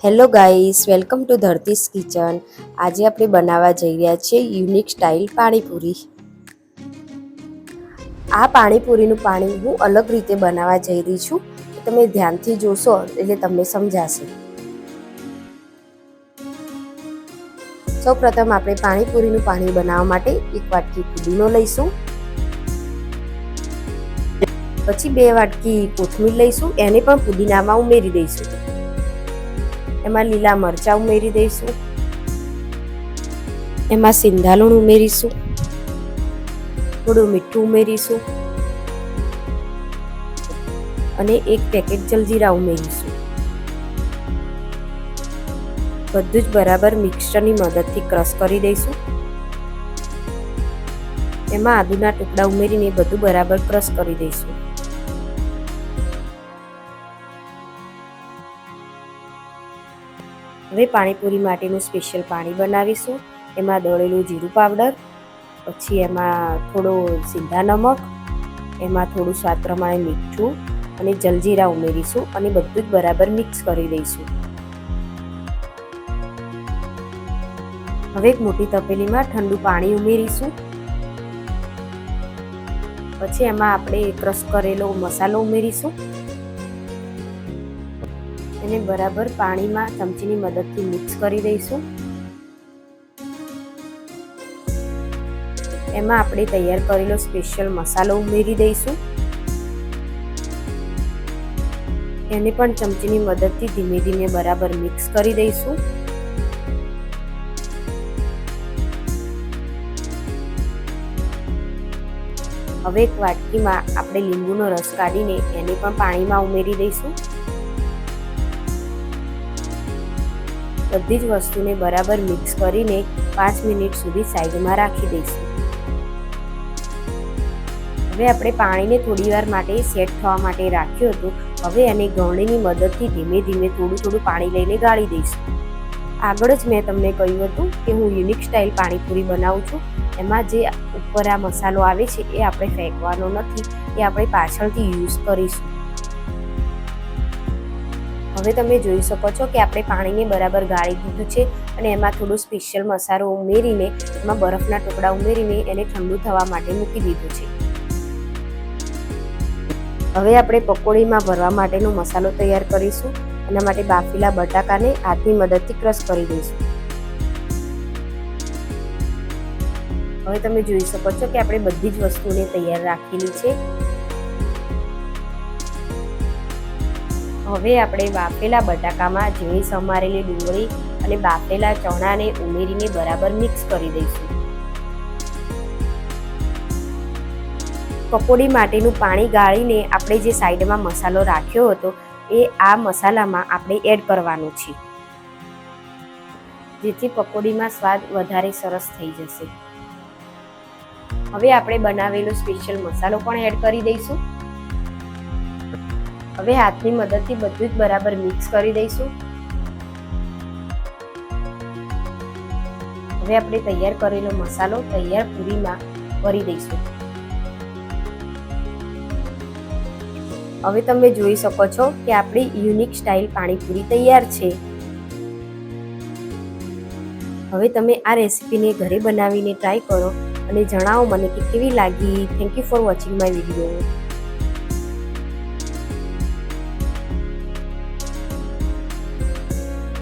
Hello guys, welcome to Dharti's kitchen. આજે આપણે બનાવવા જઈ રહ્યા છીએ યુનિક સ્ટાઇલ પાણીપુરી। આ પાણીપુરીનું પાણી હું અલગ રીતે બનાવવા જઈ રહી છું। તમે ધ્યાનથી જોશો એટલે તમને સમજાશે। સૌપ્રથમ આપણે પાણીપુરીનું પાણી બનાવવા માટે એક વાટકી પુદીનો લઈશું, પછી 2 વાટકી કોથમીર લઈશું, એને પણ પુદીનામાં ઉમેરી દઈશું। એમાં લીલા મરચાં ઉમેરી દઈશું, એમાં સિંધા લૂણ ઉમેરીશું, થોડું મીઠું ઉમેરીશું અને 1 પેકેટ જલજીરા ઉમેરીશું। બધું જ બરાબર મિક્સરની મદદથી ક્રશ કરી દઈશું। એમાં આદુના ટુકડા ઉમેરીને બધું બરાબર ક્રશ કરી દઈશું। હવે પાણીપુરી માટેનું સ્પેશિયલ પાણી બનાવીશું। એમાં દળેલું જીરું પાવડર, પછી એમાં થોડો સિંધા નમક, એમાં થોડું સ્વાદ પ્રમાણે મીઠું અને જલજીરા ઉમેરીશું અને બધું જ બરાબર મિક્સ કરી દઈશું। હવે એક મોટી તપેલીમાં ઠંડુ પાણી ઉમેરીશું, પછી એમાં આપણે ક્રશ કરેલો મસાલો ઉમેરીશું। એને બરાબર પાણીમાં ચમચીની મદદથી મિક્સ કરી દઈશું। એમાં આપણે તૈયાર કરેલો સ્પેશિયલ મસાલો ઉમેરી દઈશું। એને પણ ચમચીની મદદથી ધીમે ધીમે બરાબર મિક્સ કરી દઈશું। હવે એક વાટકીમાં આપણે લીંબુનો રસ કાઢીને એને પણ પાણીમાં ઉમેરી દઈશું। બધી જ વસ્તુને બરાબર મિક્સ કરીને 5 મિનિટ સુધી સાઈડમાં રાખી દઈશું। હવે આપણે પાણીને થોડીવાર માટે સેટ થવા માટે રાખ્યું હતું। હવે એને ગળણીની મદદથી ધીમે ધીમે થોડું પાણી લઈને ગાળી દઈશું। આગળ જ મેં તમને કહ્યું હતું કે હું યુનિક સ્ટાઇલ પાણીપુરી બનાવું છું। એમાં જે ઉપર આ મસાલો આવે છે એ આપણે ફેંકવાનો નથી, એ આપણે પાછળથી યુઝ કરીશું। હવે તમે જોઈ શકો છો કે આપણે પાણીને બરાબર ગાળી દીધું છે અને એમાં થોડો સ્પેશિયલ મસાલો ઉમેરીને એમાં બરફના ટુકડા ઉમેરીને એને ઠંડુ થવા માટે મૂકી દીધું છે। હવે આપણે પકોડીમાં ભરવા માટેનો મસાલો તૈયાર કરીશું। એના માટે બાફેલા બટાકાને હાથની મદદથી ક્રશ કરી દઈશું। હવે તમે જોઈ શકો છો કે આપણે બધી જ વસ્તુને તૈયાર રાખેલી છે। હવે આપણે બાફેલા બટાકામાં ઝીણી સમારેલી ડુંગળી અને બાફેલા ચણાને ઉમેરીને બરાબર મિક્સ કરી દઈશું। પકોડી માટેનું પાણી ગાળીને આપણે જે સાઈડમાં મસાલો રાખ્યો હતો એ આ મસાલામાં આપણે એડ કરવાનો છે, જેથી પકોડીમાં સ્વાદ વધારે સરસ થઈ જશે। હવે આપણે બનાવેલો સ્પેશિયલ મસાલો પણ એડ કરી દઈશું। હવે હાથની મદદથી બધું જ બરાબર મિક્સ કરી દઈશું। હવે આપણે તૈયાર કરેલો મસાલો તૈયાર પૂરીમાં ભરી દઈશું। હવે તમે જોઈ શકો છો કે આપણી યુનિક સ્ટાઇલ પાણીપુરી તૈયાર છે। હવે તમે આ રેસીપીને ઘરે બનાવીને ટ્રાય કરો અને જણાવો મને કે કેવી લાગી। Thank you for watching my video.